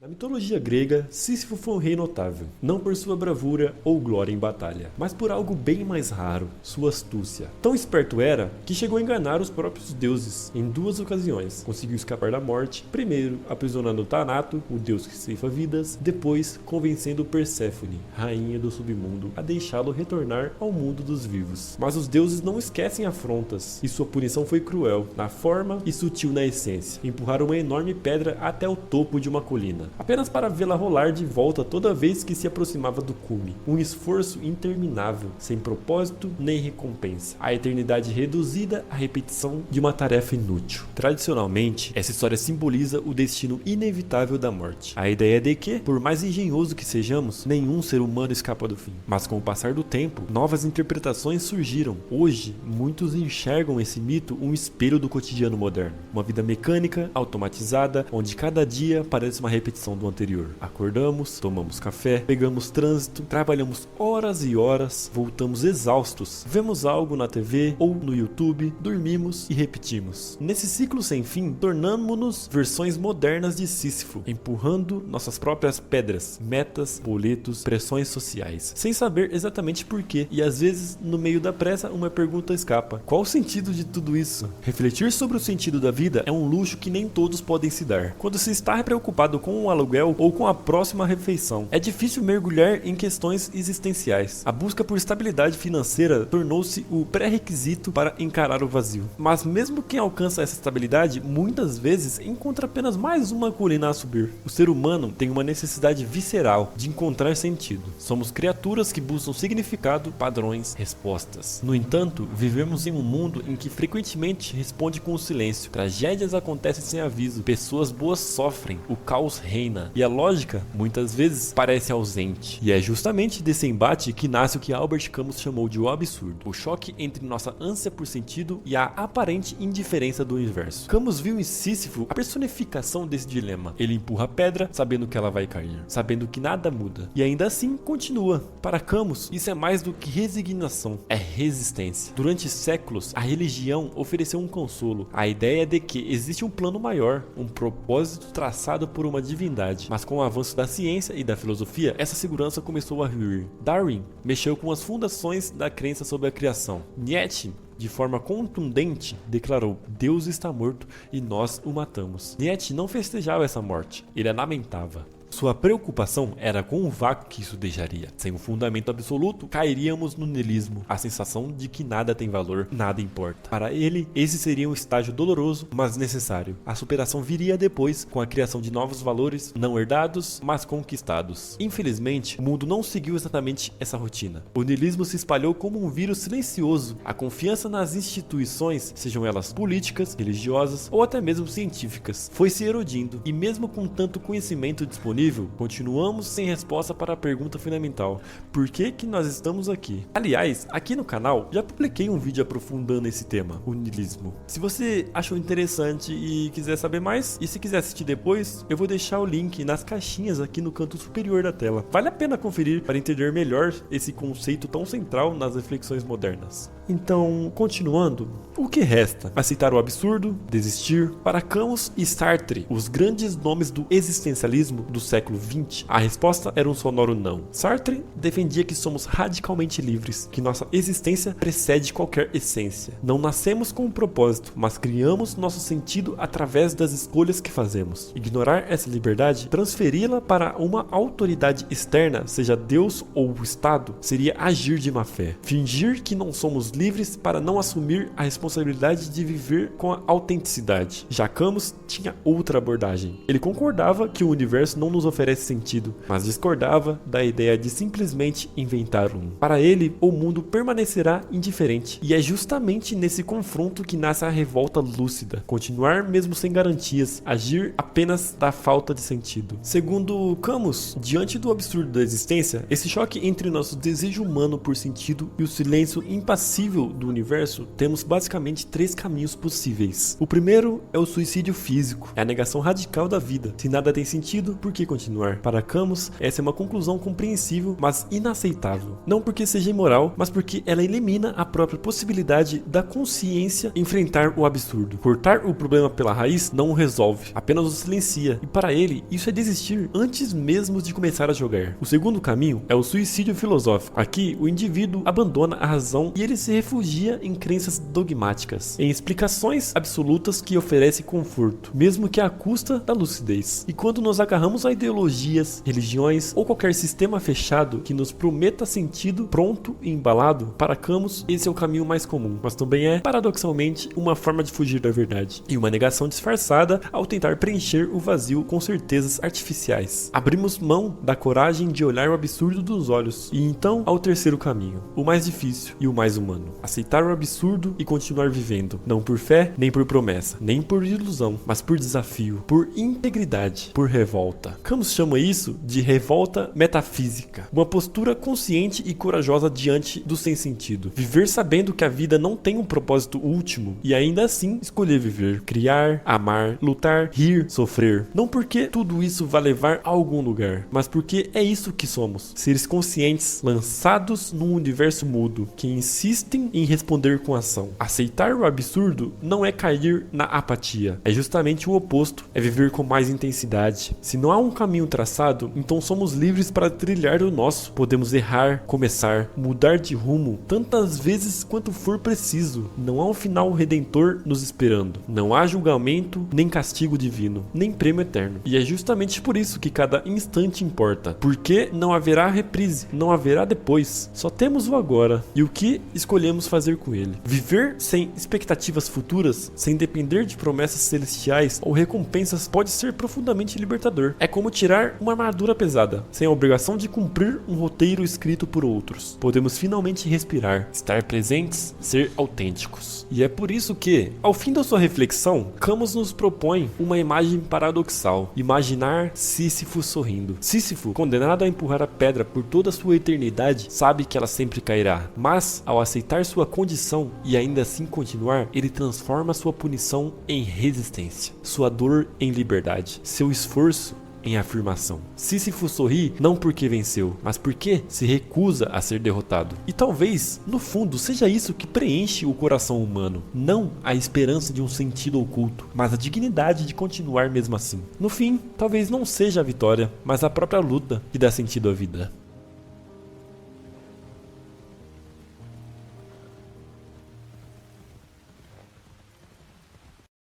Na mitologia grega, Sísifo foi um rei notável, não por sua bravura ou glória em batalha, mas por algo bem mais raro, sua astúcia. Tão esperto era que chegou a enganar os próprios deuses em duas ocasiões. Conseguiu escapar da morte, primeiro aprisionando Thanato, o deus que ceifa vidas, depois convencendo Perséfone, rainha do submundo, a deixá-lo retornar ao mundo dos vivos. Mas os deuses não esquecem afrontas, e sua punição foi cruel, na forma e sutil na essência. Empurraram uma enorme pedra até o topo de uma colina, apenas para vê-la rolar de volta toda vez que se aproximava do cume. Um esforço interminável, sem propósito nem recompensa. A eternidade reduzida à repetição de uma tarefa inútil. Tradicionalmente, essa história simboliza o destino inevitável da morte. A ideia de que, por mais engenhoso que sejamos, nenhum ser humano escapa do fim. Mas com o passar do tempo, novas interpretações surgiram. Hoje, muitos enxergam esse mito um espelho do cotidiano moderno. Uma vida mecânica, automatizada, onde cada dia parece uma repetição do anterior. Acordamos, tomamos café, pegamos trânsito, trabalhamos horas e horas, voltamos exaustos, vemos algo na TV ou no YouTube, dormimos e repetimos. Nesse ciclo sem fim, tornamo-nos versões modernas de Sísifo, empurrando nossas próprias pedras, metas, boletos, pressões sociais, sem saber exatamente porquê, e às vezes, no meio da pressa, uma pergunta escapa: qual o sentido de tudo isso? Refletir sobre o sentido da vida é um luxo que nem todos podem se dar. Quando se está preocupado com um aluguel ou com a próxima refeição, é difícil mergulhar em questões existenciais. A busca por estabilidade financeira tornou-se o pré-requisito para encarar o vazio. Mas mesmo quem alcança essa estabilidade, muitas vezes encontra apenas mais uma colina a subir. O ser humano tem uma necessidade visceral de encontrar sentido. Somos criaturas que buscam significado, padrões, respostas. No entanto, vivemos em um mundo em que frequentemente responde com o silêncio. Tragédias acontecem sem aviso, pessoas boas sofrem, o caos reina, e a lógica, muitas vezes, parece ausente. E é justamente desse embate que nasce o que Albert Camus chamou de o absurdo, o choque entre nossa ânsia por sentido e a aparente indiferença do universo. Camus viu em Sísifo a personificação desse dilema. Ele empurra a pedra, sabendo que ela vai cair, sabendo que nada muda, e ainda assim continua. Para Camus, isso é mais do que resignação, é resistência. Durante séculos, a religião ofereceu um consolo, a ideia de que existe um plano maior, um propósito traçado por uma divindade. Mas com o avanço da ciência e da filosofia, essa segurança começou a ruir. Darwin mexeu com as fundações da crença sobre a criação. Nietzsche, de forma contundente, declarou: Deus está morto e nós o matamos. Nietzsche não festejava essa morte, ele a lamentava. Sua preocupação era com o vácuo que isso deixaria. Sem um fundamento absoluto, cairíamos no niilismo, a sensação de que nada tem valor, nada importa. Para ele, esse seria um estágio doloroso, mas necessário. A superação viria depois, com a criação de novos valores, não herdados, mas conquistados. Infelizmente, o mundo não seguiu exatamente essa rotina. O niilismo se espalhou como um vírus silencioso. A confiança nas instituições, sejam elas políticas, religiosas ou até mesmo científicas, foi se erodindo, e mesmo com tanto conhecimento disponível, continuamos sem resposta para a pergunta fundamental: por que nós estamos aqui? Aliás, aqui no canal já publiquei um vídeo aprofundando esse tema, o niilismo. Se você achou interessante e quiser saber mais, e se quiser assistir depois, eu vou deixar o link nas caixinhas aqui no canto superior da tela. Vale a pena conferir para entender melhor esse conceito tão central nas reflexões modernas. Então, continuando, o que resta? Aceitar o absurdo? Desistir? Para Camus e Sartre, os grandes nomes do existencialismo do século XX, a resposta era um sonoro não. Sartre defendia que somos radicalmente livres, que nossa existência precede qualquer essência. Não nascemos com um propósito, mas criamos nosso sentido através das escolhas que fazemos. Ignorar essa liberdade, transferi-la para uma autoridade externa, seja Deus ou o Estado, seria agir de má fé. Fingir que não somos livres para não assumir a responsabilidade de viver com a autenticidade. Já Camus tinha outra abordagem. Ele concordava que o universo não nos oferece sentido, mas discordava da ideia de simplesmente inventar um. Para ele, o mundo permanecerá indiferente, e é justamente nesse confronto que nasce a revolta lúcida. Continuar mesmo sem garantias, agir apenas da falta de sentido. Segundo Camus, diante do absurdo da existência, esse choque entre nosso desejo humano por sentido e o silêncio impassível do universo, temos basicamente três caminhos possíveis. O primeiro é o suicídio físico, é a negação radical da vida. Se nada tem sentido, por que continuar. Para Camus, essa é uma conclusão compreensível, mas inaceitável. Não porque seja imoral, mas porque ela elimina a própria possibilidade da consciência enfrentar o absurdo. Cortar o problema pela raiz não o resolve, apenas o silencia. E para ele, isso é desistir antes mesmo de começar a jogar. O segundo caminho é o suicídio filosófico. Aqui, o indivíduo abandona a razão e ele se refugia em crenças dogmáticas, em explicações absolutas que oferecem conforto, mesmo que à custa da lucidez. E quando nos agarramos a ideologias, religiões ou qualquer sistema fechado que nos prometa sentido pronto e embalado, para Camus, esse é o caminho mais comum, mas também é, paradoxalmente, uma forma de fugir da verdade e uma negação disfarçada ao tentar preencher o vazio com certezas artificiais. Abrimos mão da coragem de olhar o absurdo dos olhos e então ao terceiro caminho, o mais difícil e o mais humano: aceitar o absurdo e continuar vivendo, não por fé, nem por promessa, nem por ilusão, mas por desafio, por integridade, por revolta. Camus chama isso de revolta metafísica, uma postura consciente e corajosa diante do sem sentido. Viver sabendo que a vida não tem um propósito último e ainda assim escolher viver, criar, amar, lutar, rir, sofrer. Não porque tudo isso vai levar a algum lugar, mas porque é isso que somos. Seres conscientes, lançados num universo mudo, que insistem em responder com ação. Aceitar o absurdo não é cair na apatia, é justamente o oposto, é viver com mais intensidade. Se não há um caminho traçado, então somos livres para trilhar o nosso. Podemos errar, começar, mudar de rumo tantas vezes quanto for preciso. Não há um final redentor nos esperando. Não há julgamento, nem castigo divino, nem prêmio eterno. E é justamente por isso que cada instante importa. Porque não haverá reprise, não haverá depois. Só temos o agora e o que escolhemos fazer com ele. Viver sem expectativas futuras, sem depender de promessas celestiais ou recompensas, pode ser profundamente libertador. É como tirar uma armadura pesada, sem a obrigação de cumprir um roteiro escrito por outros. Podemos finalmente respirar, estar presentes, ser autênticos. E é por isso que, ao fim da sua reflexão, Camus nos propõe uma imagem paradoxal: imaginar Sísifo sorrindo. Sísifo, condenado a empurrar a pedra por toda a sua eternidade, sabe que ela sempre cairá, mas ao aceitar sua condição e ainda assim continuar, ele transforma sua punição em resistência, sua dor em liberdade, seu esforço em afirmação. Sísifo sorri não porque venceu, mas porque se recusa a ser derrotado. E talvez, no fundo, seja isso que preenche o coração humano. Não a esperança de um sentido oculto, mas a dignidade de continuar mesmo assim. No fim, talvez não seja a vitória, mas a própria luta que dá sentido à vida.